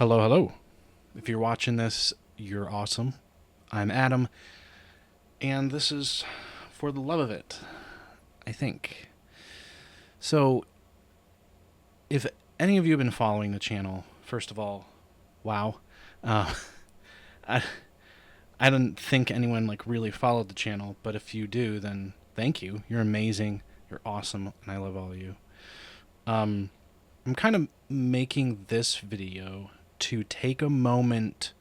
Hello, hello. If you're watching this, you're awesome. I'm Adam, and this is For the Love of It, I think. So, if any of you have been following the channel, first of all, wow. Uh, I, I don't think anyone really followed the channel, but if you do, then thank you. You're amazing. You're awesome, and I love all of you. I'm kind of making this video to take a moment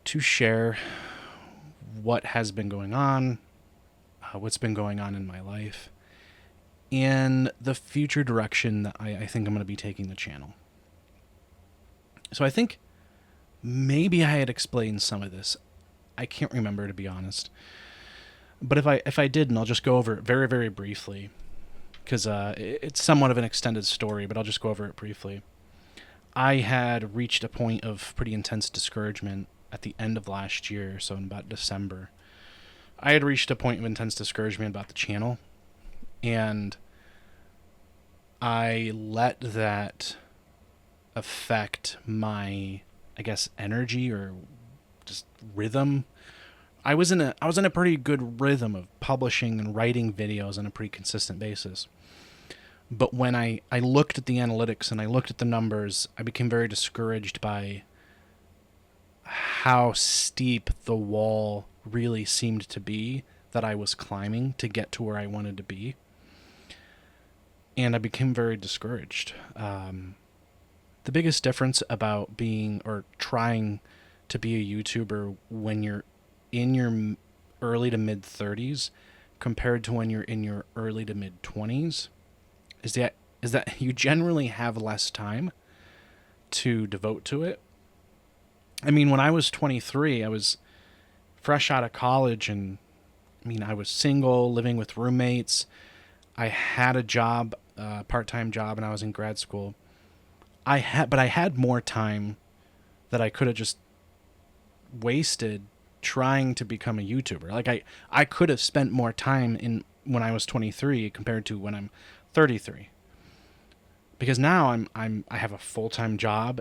to share what has been going on, what's been going on in my life, and the future direction that I think I'm going to be taking the channel. So I think maybe I had explained some of this. I can't remember, to be honest. But if I didn't, I'll just go over it very, very briefly, because it's somewhat of an extended story, but I'll just go over it briefly. I had reached a point of pretty intense discouragement at the end of last year, so in about December. I had reached a point of intense discouragement about the channel, and I let that affect my, I guess, energy or just rhythm. I was in a pretty good rhythm of publishing and writing videos on a pretty consistent basis. But when I looked at the analytics and I looked at the numbers, I became very discouraged by how steep the wall really seemed to be that I was climbing to get to where I wanted to be. And I became very discouraged. The biggest difference about being or trying to be a YouTuber when you're in your early to mid 30s compared to when you're in your early to mid 20s is that you generally have less time to devote to it. I mean, when I was 23, I was fresh out of college, and I was single, living with roommates. I had a job, part-time job, and I was in grad school. But I had more time that I could have just wasted trying to become a YouTuber. I could have spent more time when I was 23 compared to when I'm 33. Because now I have a full-time job,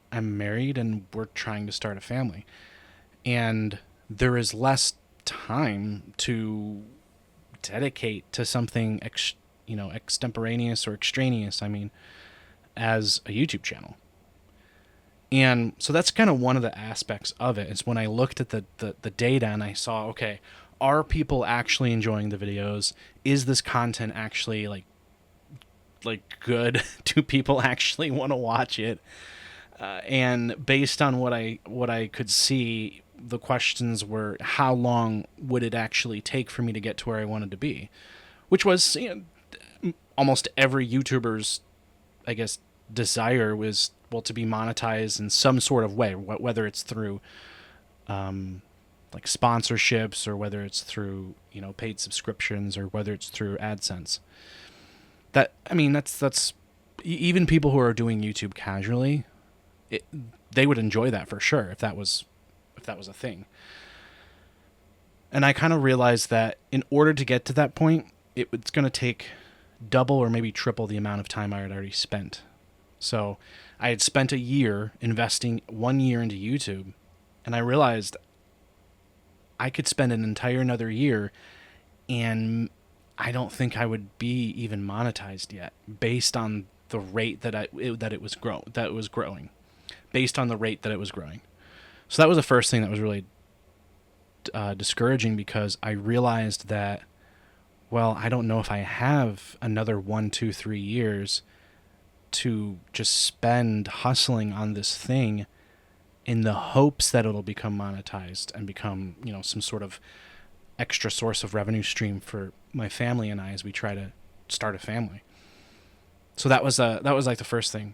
I'm married, and we're trying to start a family. And there is less time to dedicate to something extemporaneous or extraneous, as a YouTube channel. And so that's kind of one of the aspects of it, is when I looked at the data and I saw, okay, are people actually enjoying the videos? Is this content actually like good? Do people actually want to watch it? And based on what I could see, the questions were, how long would it actually take for me to get to where I wanted to be? Which was, almost every YouTuber's, I guess, desire was, well, to be monetized in some sort of way, whether it's through sponsorships, or whether it's through paid subscriptions, or whether it's through AdSense. That's even people who are doing YouTube casually, they would enjoy that for sure if that was a thing. And I kind of realized that in order to get to that point, it's going to take double or maybe triple the amount of time I had already spent. So I had spent a year investing 1 year into YouTube, and I realized I could spend an entire another year, and I don't think I would be even monetized yet, based on the rate that it was growing, based on the rate that it was growing. So that was the first thing that was really discouraging, because I realized that, well, I don't know if I have another 1, 2, 3 years to just spend hustling on this thing in the hopes that it'll become monetized and become, some sort of extra source of revenue stream for my family and I as we try to start a family. So that was like the first thing.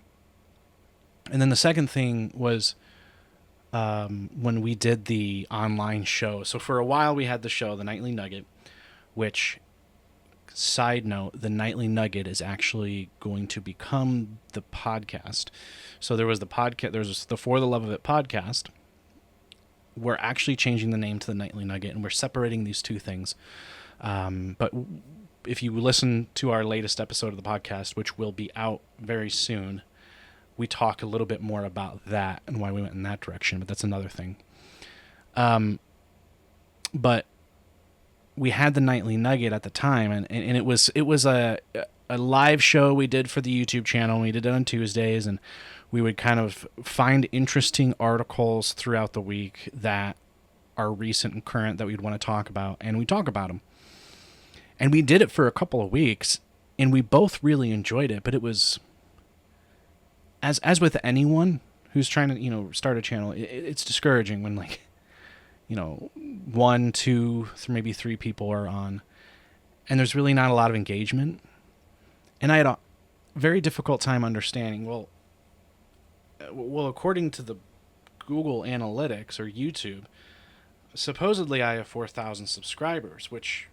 And then the second thing was when we did the online show. So for a while we had the show, The Nightly Nugget, which, side note, The Nightly Nugget is actually going to become the podcast. So there was the podcast, there's the For the Love of It podcast. We're actually changing the name to The Nightly Nugget, and we're separating these two things. But if you listen to our latest episode of the podcast, which will be out very soon, we talk a little bit more about that and why we went in that direction, but that's another thing. But we had the Nightly Nugget at the time, and it was a live show we did for the YouTube channel. We did it on Tuesdays, and we would kind of find interesting articles throughout the week that are recent and current that we'd want to talk about, and we talk about them. And we did it for a couple of weeks, and we both really enjoyed it, but it was, as with anyone who's trying to, start a channel, it's discouraging when, like, 1, 2, maybe 3 people are on, and there's really not a lot of engagement. And I had a very difficult time understanding, well, according to the Google Analytics or YouTube, supposedly I have 4,000 subscribers, which,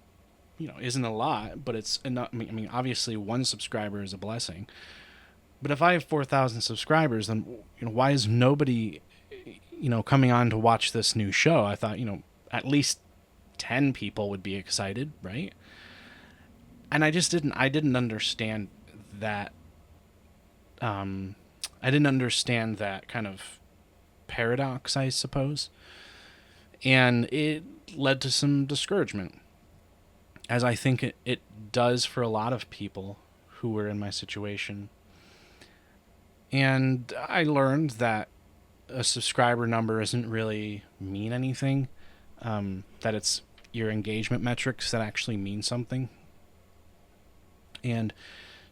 isn't a lot, but it's enough. I mean, obviously 1 subscriber is a blessing. But if I have 4,000 subscribers, then, why is nobody, coming on to watch this new show? I thought, at least 10 people would be excited, right? And I didn't understand that. I didn't understand that kind of paradox, I suppose. And it led to some discouragement, as I think it does for a lot of people who were in my situation. And I learned that a subscriber number doesn't really mean anything, that it's your engagement metrics that actually mean something. And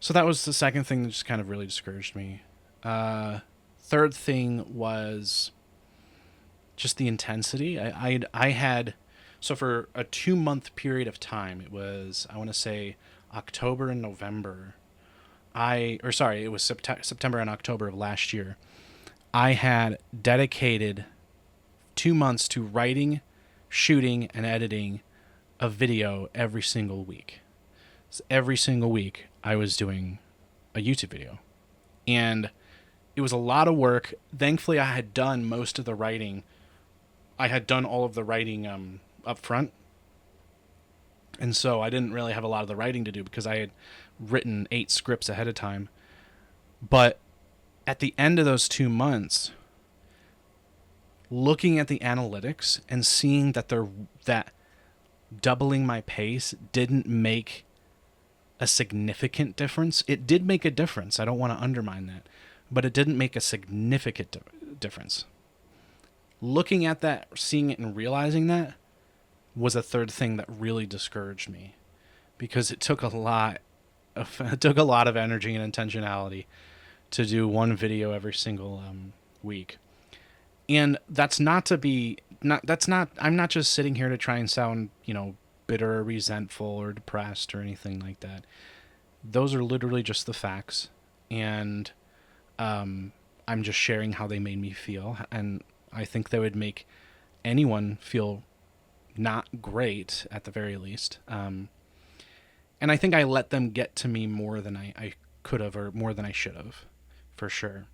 so that was the second thing that just kind of really discouraged me. Third thing was just the intensity. I had, so for a 2-month period of time, it was, I want to say, October and November. It was September and October of last year. I had dedicated 2 months to writing, shooting, and editing a video every single week. So every single week, I was doing a YouTube video. And it was a lot of work. Thankfully, I had done most of the writing. I had done all of the writing up front. And so I didn't really have a lot of the writing to do because I had written 8 scripts ahead of time. But at the end of those 2 months, looking at the analytics and seeing that doubling my pace didn't make a significant difference. It did make a difference. I don't want to undermine that. But it didn't make a significant difference. Looking at that, seeing it, and realizing that was a third thing that really discouraged me, because it took a lot of energy and intentionality to do one video every single week. And I'm not just sitting here to try and sound, bitter or resentful or depressed or anything like that. Those are literally just the facts. And I'm just sharing how they made me feel. And I think they would make anyone feel not great, at the very least. And I think I let them get to me more than I could have, or more than I should have, for sure.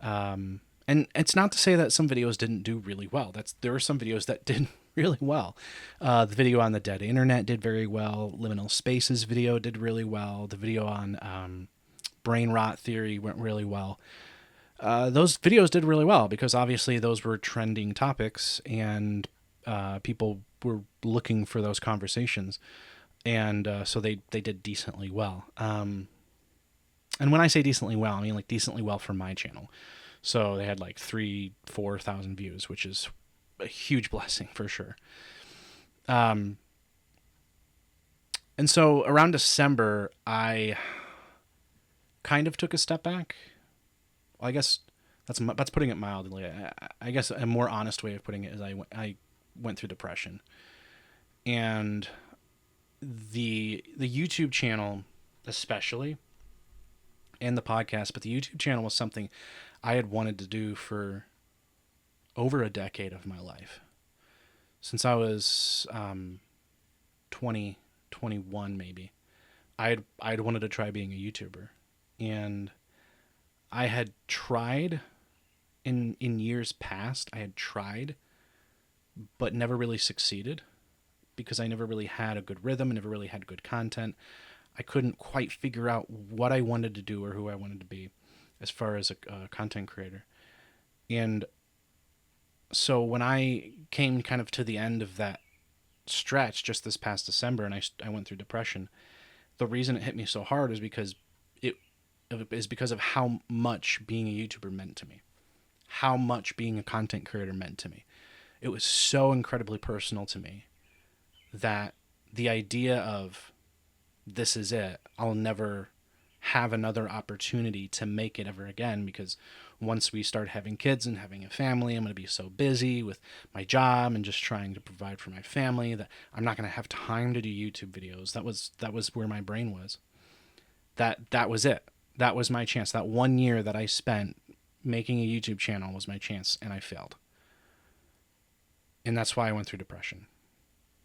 And it's not to say that some videos didn't do really well. There were some videos that did really well. The video on the dead internet did very well. Liminal Spaces video did really well. The video on brain rot theory went really well. Those videos did really well because obviously those were trending topics, and people were looking for those conversations. And so they did decently well. And when I say decently well, I mean like decently well for my channel. So they had like 3,000-4,000 views, which is a huge blessing for sure. And so around December, I kind of took a step back. Well, I guess that's putting it mildly. I guess a more honest way of putting it is I went through depression. And the YouTube channel especially, and the podcast, but the YouTube channel was something I had wanted to do for over a decade of my life. Since I was 20, 21 maybe, I'd wanted to try being a YouTuber. And I had tried in years past, but never really succeeded because I never really had a good rhythm. I never really had good content. I couldn't quite figure out what I wanted to do or who I wanted to be. as far as a content creator. And so when I came kind of to the end of that stretch just this past December, and I went through depression, the reason it hit me so hard is it because of how much being a YouTuber meant to me, how much being a content creator meant to me. It was so incredibly personal to me that the idea of this is it, I'll never have another opportunity to make it ever again, because once we start having kids and having a family, I'm going to be so busy with my job and just trying to provide for my family that I'm not going to have time to do YouTube videos. That was where my brain was. That was it. That was my chance. That 1 year that I spent making a YouTube channel was my chance, and I failed. And that's why I went through depression.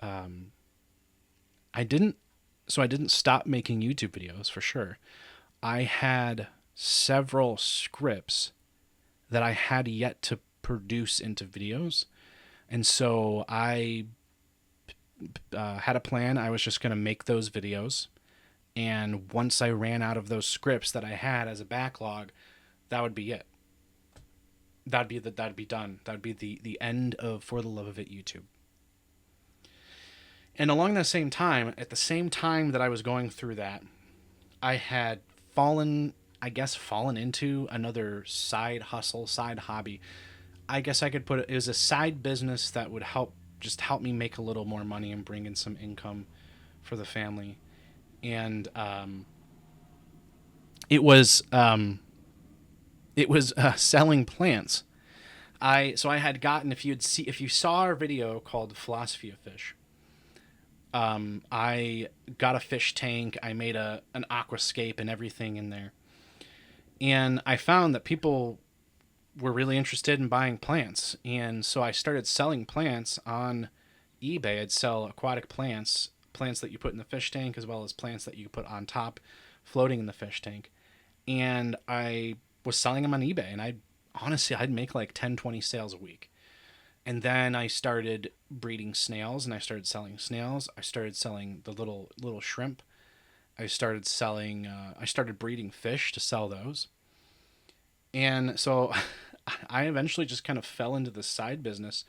I didn't stop making YouTube videos, for sure. I had several scripts that I had yet to produce into videos. And so I had a plan. I was just going to make those videos. And once I ran out of those scripts that I had as a backlog, that would be it. That'd be done. That'd be the end of For the Love of It YouTube. And along that same time, at the same time that I was going through that, I had fallen into another side hustle, side hobby. I guess I could put it was a side business that would help me make a little more money and bring in some income for the family. And it was selling plants. I had gotten, if you saw our video called Philosophy of Fish, I got a fish tank. I made an aquascape and everything in there. And I found that people were really interested in buying plants. And so I started selling plants on eBay. I'd sell aquatic plants that you put in the fish tank, as well as plants that you put on top floating in the fish tank. And I was selling them on eBay, and I'd make like 10, 20 sales a week. And then I started breeding snails, and I started selling snails. I started selling the little shrimp. I started breeding fish to sell those. And so I eventually just kind of fell into this side business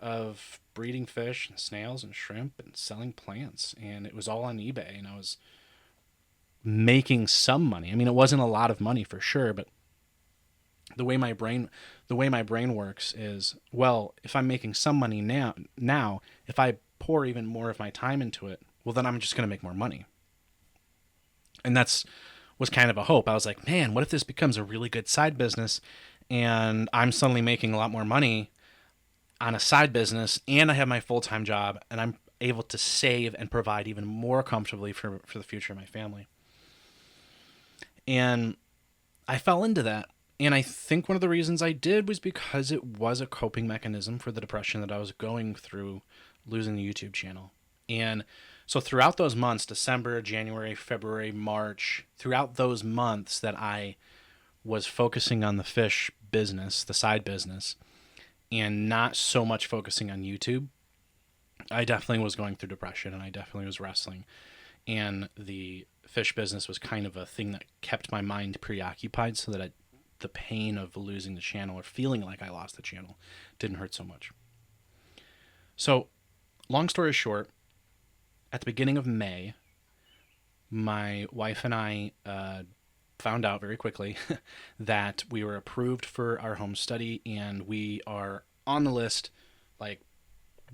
of breeding fish and snails and shrimp and selling plants. And it was all on eBay, and I was making some money. I mean, it wasn't a lot of money for sure, but the way my brain works is, well, if I'm making some money now, if I pour even more of my time into it, well, then I'm just going to make more money. And was kind of a hope. I was like, man, what if this becomes a really good side business and I'm suddenly making a lot more money on a side business, and I have my full-time job, and I'm able to save and provide even more comfortably for the future of my family. And I fell into that. And I think one of the reasons I did was because it was a coping mechanism for the depression that I was going through losing the YouTube channel. And so throughout those months, December, January, February, March, throughout those months that I was focusing on the fish business, the side business, and not so much focusing on YouTube, I definitely was going through depression, and I definitely was wrestling. And the fish business was kind of a thing that kept my mind preoccupied, so that the pain of losing the channel or feeling like I lost the channel didn't hurt so much. So, long story short, at the beginning of May, my wife and I found out very quickly that we were approved for our home study, and we are on the list, like,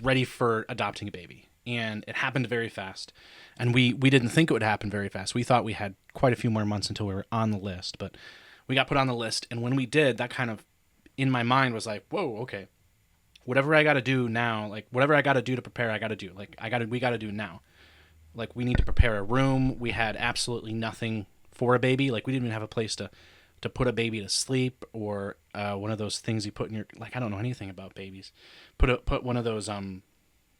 ready for adopting a baby. And it happened very fast. And we didn't think it would happen very fast. We thought we had quite a few more months until we were on the list, but we got put on the list. And when we did, that kind of, in my mind, was like, whoa, okay, whatever I got to do now, like, whatever I got to do to prepare, I got to do. Like, we got to do now. Like, we need to prepare a room. We had absolutely nothing for a baby. Like, we didn't even have a place to put a baby to sleep, or one of those things you put in your, like, I don't know anything about babies. Put one of those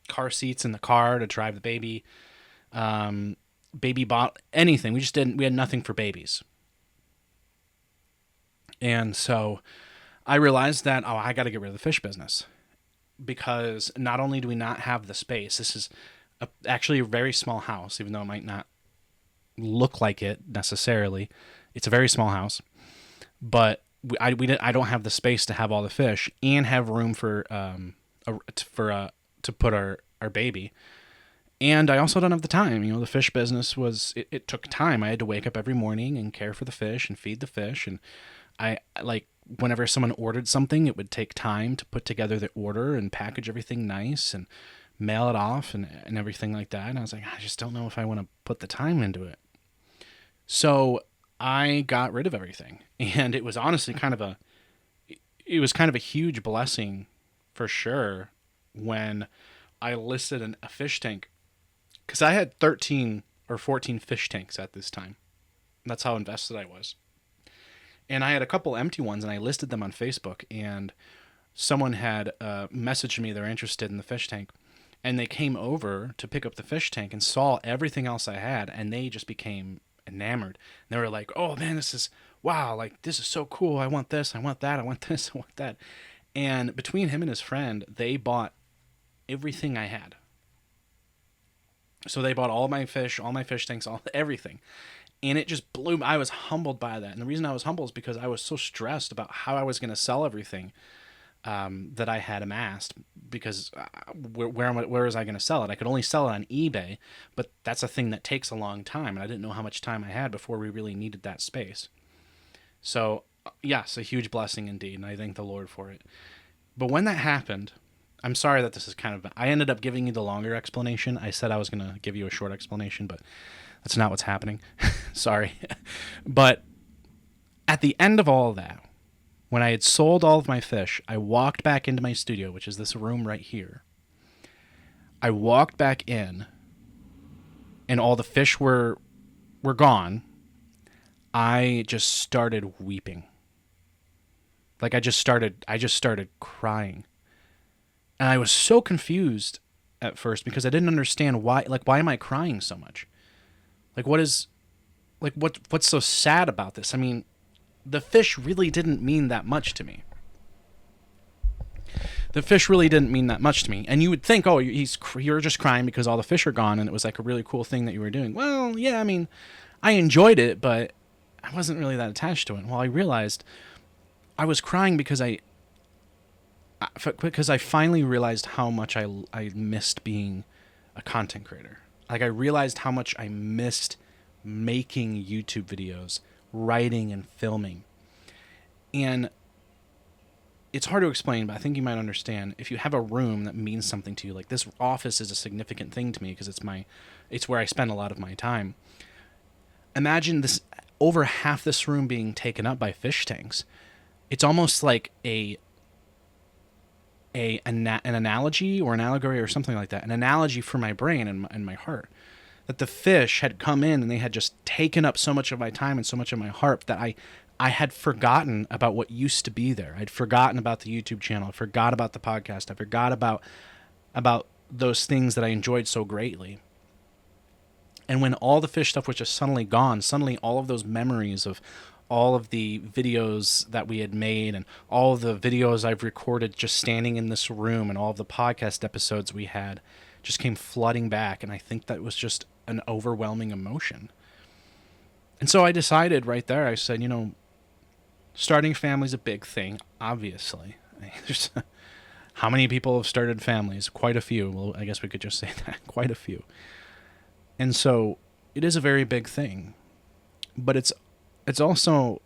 car seats in the car to drive the baby. Baby bottle, anything. We had nothing for babies. And so I realized that, I got to get rid of the fish business, because not only do we not have the space, this is actually a very small house, even though it might not look like it necessarily. It's a very small house. but I don't have the space to have all the fish and have room for to put our baby. And I also don't have the time. You know, the fish business it took time. I had to wake up every morning and care for the fish and feed the fish. And I like, whenever someone ordered something, it would take time to put together the order and package everything nice and mail it off and everything like that. And I was like, I just don't know if I want to put the time into it. So I got rid of everything. And it was honestly it was kind of a huge blessing for sure when I listed a fish tank, because I had 13 or 14 fish tanks at this time. That's how invested I was. And I had a couple empty ones, and I listed them on Facebook, and someone had messaged me they're interested in the fish tank, and they came over to pick up the fish tank and saw everything else I had, and they just became enamored. And they were like, oh man, wow, like this is so cool. I want this, I want that, I want this, I want that. And between him and his friend, they bought everything I had. So they bought all my fish tanks, everything. And it just blew me. I was humbled by that. And the reason I was humbled is because I was so stressed about how I was going to sell everything that I had amassed. Because where was I going to sell it? I could only sell it on eBay, but that's a thing that takes a long time. And I didn't know how much time I had before we really needed that space. So, yes, a huge blessing indeed. And I thank the Lord for it. But when that happened, I'm sorry that this is I ended up giving you the longer explanation. I said I was going to give you a short explanation, but that's not what's happening. Sorry. But at the end of all of that, when I had sold all of my fish, I walked back into my studio, which is this room right here. I walked back in, and all the fish were gone. I just started weeping. Like I just started crying. And I was so confused at first because I didn't understand why am I crying so much? What's so sad about this? I mean, the fish really didn't mean that much to me. And you would think, oh, you're just crying because all the fish are gone and it was like a really cool thing that you were doing. Well, yeah, I mean, I enjoyed it, but I wasn't really that attached to it. Well, I realized I was crying because I finally realized how much I missed being a content creator. Like, I realized how much I missed making YouTube videos, writing and filming. And it's hard to explain, but I think you might understand. If you have a room that means something to you, like this office is a significant thing to me because it's where I spend a lot of my time. Imagine this, over half this room being taken up by fish tanks. It's almost like an analogy or an allegory or something like that, an analogy for my brain and my heart, that the fish had come in and they had just taken up so much of my time and so much of my heart that I had forgotten about what used to be there. I'd forgotten about the YouTube channel. I forgot about the podcast. I forgot about those things that I enjoyed so greatly. And when all the fish stuff was just suddenly gone, suddenly all of those memories of all of the videos that we had made and all of the videos I've recorded just standing in this room and all of the podcast episodes we had just came flooding back. And I think that was just an overwhelming emotion. And so I decided right there, I said, starting a family is a big thing, obviously. There's how many people have started families? Quite a few. Well, I guess we could just say that. Quite a few. And so it is a very big thing. But it also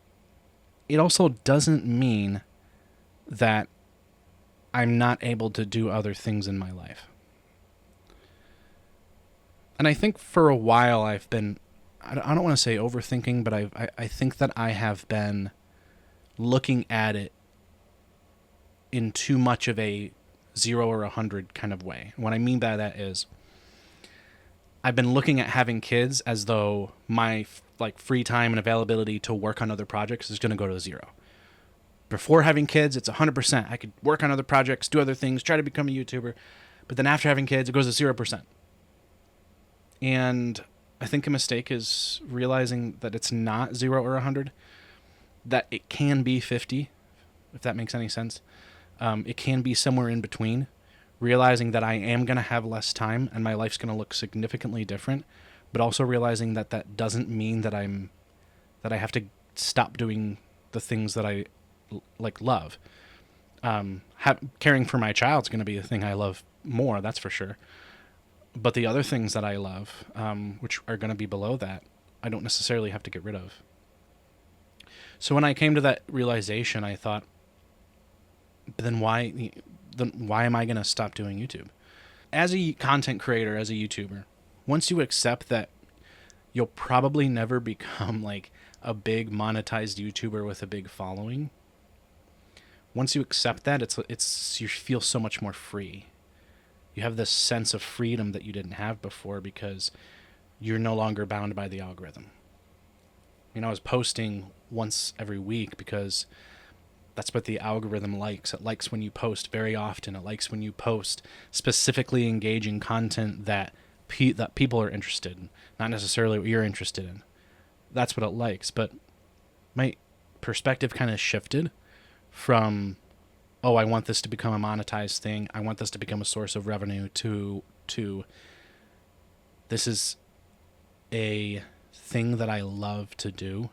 doesn't mean that I'm not able to do other things in my life. And I think for a while I've been, I don't want to say overthinking, but I think that I have been looking at it in too much of a 0 or 100 kind of way. What I mean by that is I've been looking at having kids as though my free time and availability to work on other projects is going to go to 0. Before having kids, it's 100%. I could work on other projects, do other things, try to become a YouTuber. But then after having kids, it goes to 0%. And I think a mistake is realizing that it's not 0 or 100, that it can be 50, if that makes any sense. It can be somewhere in between, realizing that I am going to have less time and my life's going to look significantly different, but also realizing that doesn't mean that I have to stop doing the things that I like love. Caring for my child's going to be the thing I love more, that's for sure. But the other things that I love, which are going to be below that, I don't necessarily have to get rid of. So when I came to that realization, I thought, but then why am I going to stop doing YouTube? As a content creator, as a YouTuber, once you accept that you'll probably never become like a big monetized YouTuber with a big following, once you accept that, you feel so much more free. You have this sense of freedom that you didn't have before because you're no longer bound by the algorithm. I was posting once every week because that's what the algorithm likes. It likes when you post very often. It likes when you post specifically engaging content that people are interested in, not necessarily what you're interested in. That's what it likes. But my perspective kind of shifted from, oh, I want this to become a monetized thing, I want this to become a source of revenue, to this is a thing that I love to do.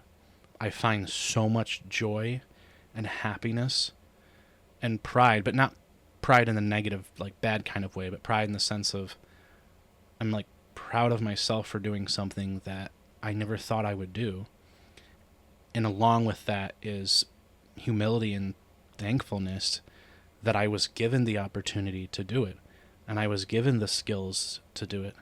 I find so much joy and happiness and pride, but not pride in the negative, like bad kind of way, but pride in the sense of I'm like proud of myself for doing something that I never thought I would do. And along with that is humility and thankfulness that I was given the opportunity to do it, and I was given the skills to do it.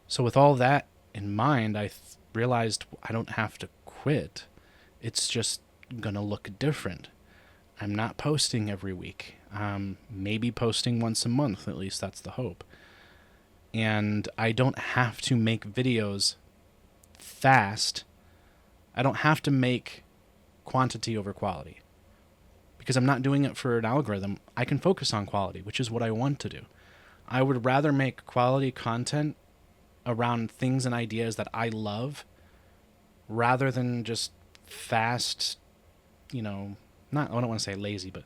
So with all that in mind, I realized I don't have to quit. It's just gonna look different. I'm not posting every week. Maybe posting once a month, at least that's the hope. And I don't have to make videos fast. I don't have to make quantity over quality, because I'm not doing it for an algorithm. I can focus on quality, which is what I want to do. I would rather make quality content around things and ideas that I love rather than just fast, I don't want to say lazy, but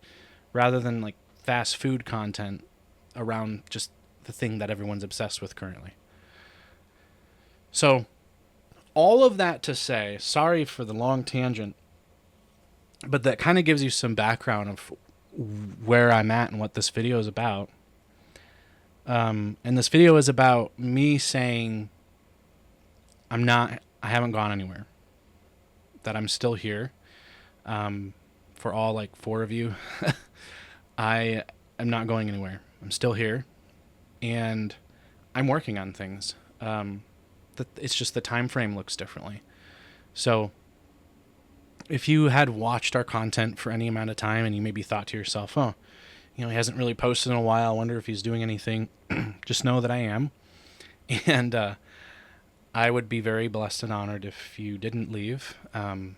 rather than like fast food content around just the thing that everyone's obsessed with currently. So all of that to say, sorry for the long tangent, but that kind of gives you some background of where I'm at and what this video is about. And this video is about me saying I haven't gone anywhere, that I'm still here. For all like 4 of you, I am not going anywhere. I'm still here, and I'm working on things. It's just the time frame looks differently. So if you had watched our content for any amount of time and you maybe thought to yourself, oh, he hasn't really posted in a while, I wonder if he's doing anything, just know that I am. And I would be very blessed and honored if you didn't leave, and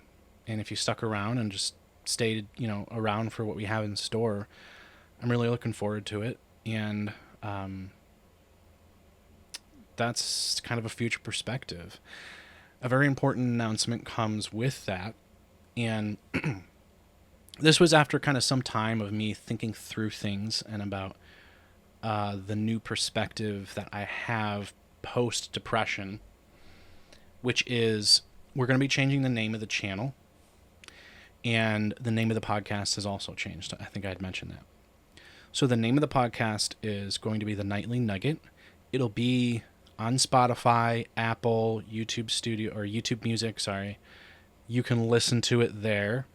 if you stuck around and just stayed, around for what we have in store. I'm really looking forward to it, and that's kind of a future perspective. A very important announcement comes with that, and this was after kind of some time of me thinking through things and about the new perspective that I have post-depression, which is we're going to be changing the name of the channel, and the name of the podcast has also changed. I think I had mentioned that. So the name of the podcast is going to be The Nightly Nugget. It'll be on Spotify, Apple, YouTube Studio, or YouTube Music, sorry. You can listen to it there.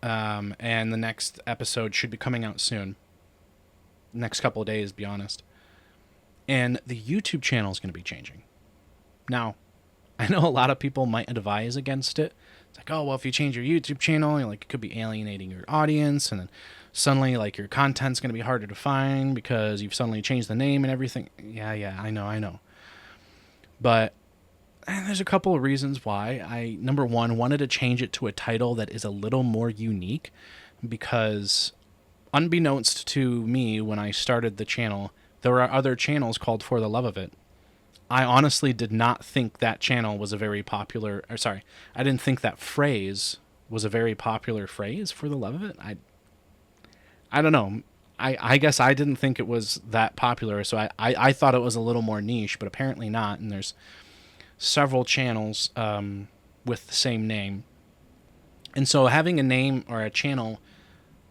And the next episode should be coming out soon. Next couple of days, to be honest. And the YouTube channel is going to be changing. Now, I know a lot of people might advise against it. It's like, oh, well, if you change your YouTube channel, it could be alienating your audience, and then suddenly, your content's going to be harder to find because you've suddenly changed the name and everything. Yeah, I know. But there's a couple of reasons why. I, number one, wanted to change it to a title that is a little more unique, because unbeknownst to me when I started the channel, there are other channels called For the Love of It. I honestly did not think that channel was a very popular, I didn't think that phrase was a very popular phrase, For the Love of It. I don't know. I guess I didn't think it was that popular, so I thought it was a little more niche, but apparently not. And there's several channels with the same name. And so having a name or a channel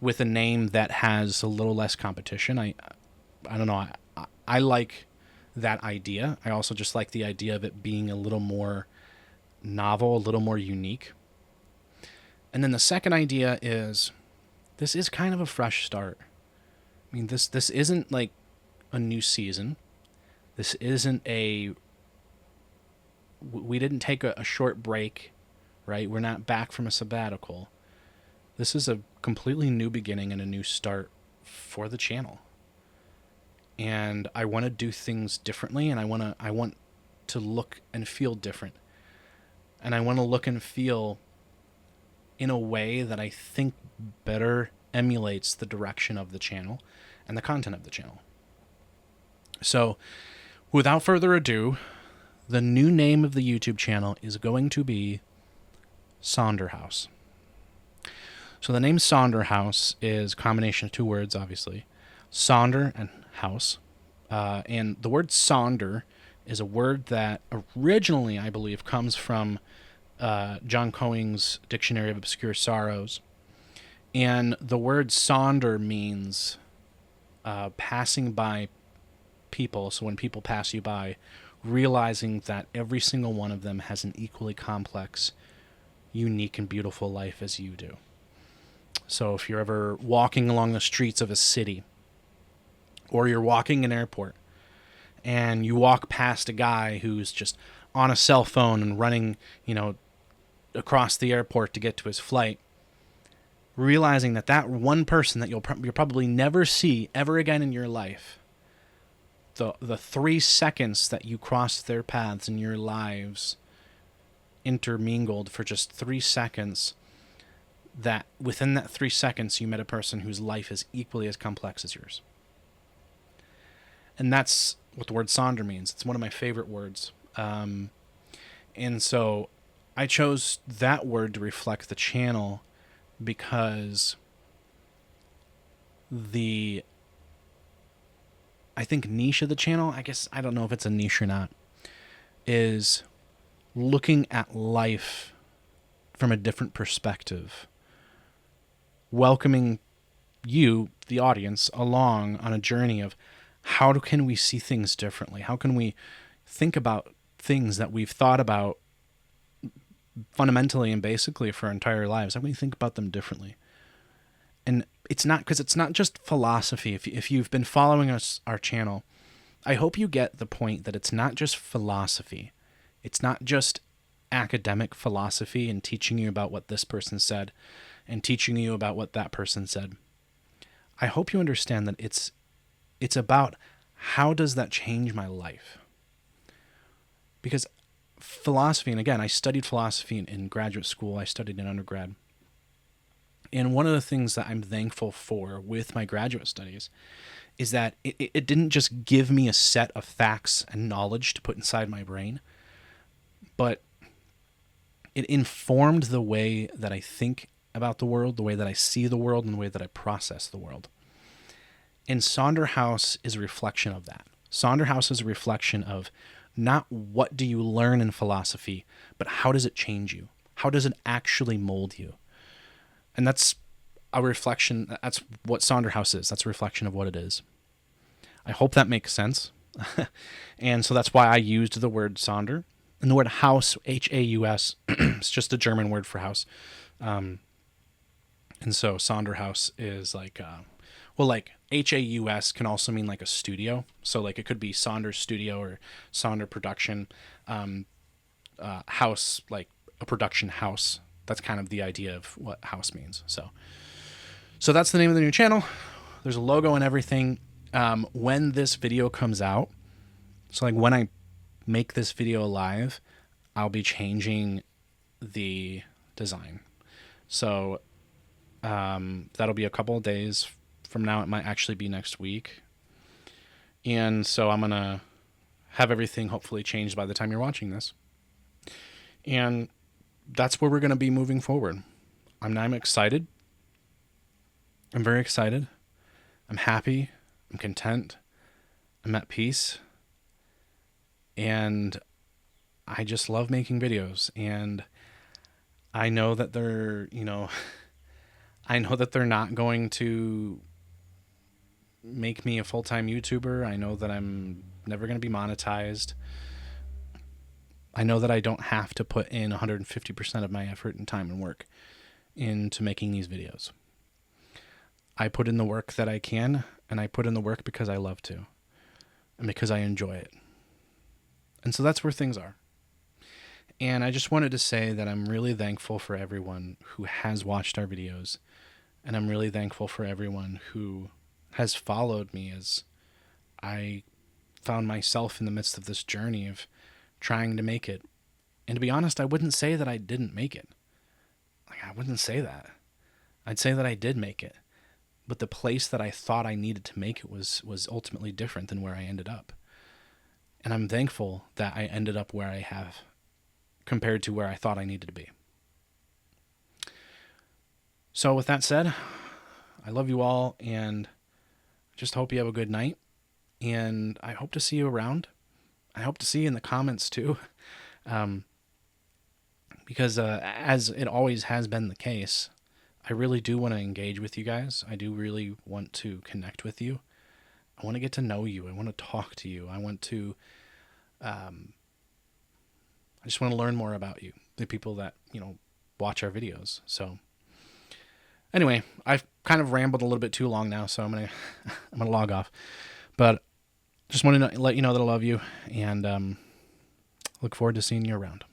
with a name that has a little less competition, I don't know, I like that idea. I also just like the idea of it being a little more novel, a little more unique. And then the second idea is this is kind of a fresh start. I mean, this isn't like a new season. This isn't we didn't take a short break, right? We're not back from a sabbatical. This is a completely new beginning and a new start for the channel. And I want to do things differently, and I want to look and feel different. And I want to look and feel in a way that I think better emulates the direction of the channel and the content of the channel. So, without further ado, the new name of the YouTube channel is going to be Sonderhaus. So the name Sonderhaus is a combination of two words, obviously, Sonder and house. And the word Sonder is a word that originally, I believe, comes from John Coing's Dictionary of Obscure Sorrows. And the word Sonder means passing by people. So when people pass you by, realizing that every single one of them has an equally complex, unique, and beautiful life as you do. So if you're ever walking along the streets of a city, or you're walking an airport, and you walk past a guy who's just on a cell phone and running, across the airport to get to his flight, realizing that one person that you'll probably never see ever again in your life, the 3 seconds that you crossed their paths in your lives intermingled for just 3 seconds, that within that 3 seconds you met a person whose life is equally as complex as yours. And that's what the word Sonder means. It's one of my favorite words. And so I chose that word to reflect the channel because I think niche of the channel, I guess, I don't know if it's a niche or not, is looking at life from a different perspective. Welcoming you, the audience, along on a journey of how can we see things differently? How can we think about things that we've thought about fundamentally and basically for our entire lives? How can we think about them differently? And it's not just philosophy. If you've been following our channel, I hope you get the point that it's not just philosophy. It's not just academic philosophy and teaching you about what this person said and teaching you about what that person said. I hope you understand that it's about how does that change my life? Because philosophy, and again, I studied philosophy in graduate school, I studied in undergrad. And one of the things that I'm thankful for with my graduate studies is that it didn't just give me a set of facts and knowledge to put inside my brain, but it informed the way that I think about the world, the way that I see the world, and the way that I process the world. And Sonderhaus is a reflection of that. Sonderhaus is a reflection of not what do you learn in philosophy, but how does it change you? How does it actually mold you? And that's a reflection. That's what Sonderhaus is. That's a reflection of what it is. I hope that makes sense. And so that's why I used the word Sonder. And the word house, H-A-U-S, it's just a German word for house. And so Sonderhaus is like, like H-A-U-S can also mean like a studio. So like it could be Sonder Studio or Sonder Production. House, like a production house. That's kind of the idea of what house means. So that's the name of the new channel. There's a logo and everything. When this video comes out, so like when I make this video live, I'll be changing the design. So that'll be a couple of days from now. It might actually be next week. And so I'm going to have everything hopefully changed by the time you're watching this. And that's where we're going to be moving forward. I'm excited. I'm very excited. I'm happy. I'm content. I'm at peace. And I just love making videos. And I know that they're, I know that they're not going to make me a full-time YouTuber. I know that I'm never going to be monetized. I know that I don't have to put in 150% of my effort and time and work into making these videos. I put in the work that I can, and I put in the work because I love to and because I enjoy it. And so that's where things are. And I just wanted to say that I'm really thankful for everyone who has watched our videos, and I'm really thankful for everyone who has followed me as I found myself in the midst of this journey of trying to make it. And to be honest, I wouldn't say that I didn't make it. I wouldn't say that. I'd say that I did make it. But the place that I thought I needed to make it was ultimately different than where I ended up. And I'm thankful that I ended up where I have compared to where I thought I needed to be. So with that said, I love you all, and just hope you have a good night. And I hope to see you around. I hope to see you in the comments too. Because as it always has been the case, I really do want to engage with you guys. I do really want to connect with you. I want to get to know you. I want to talk to you. I want to, I just want to learn more about you, the people that, watch our videos. So anyway, I've kind of rambled a little bit too long now, so I'm going to log off. But just wanted to let you know that I love you, and look forward to seeing you around.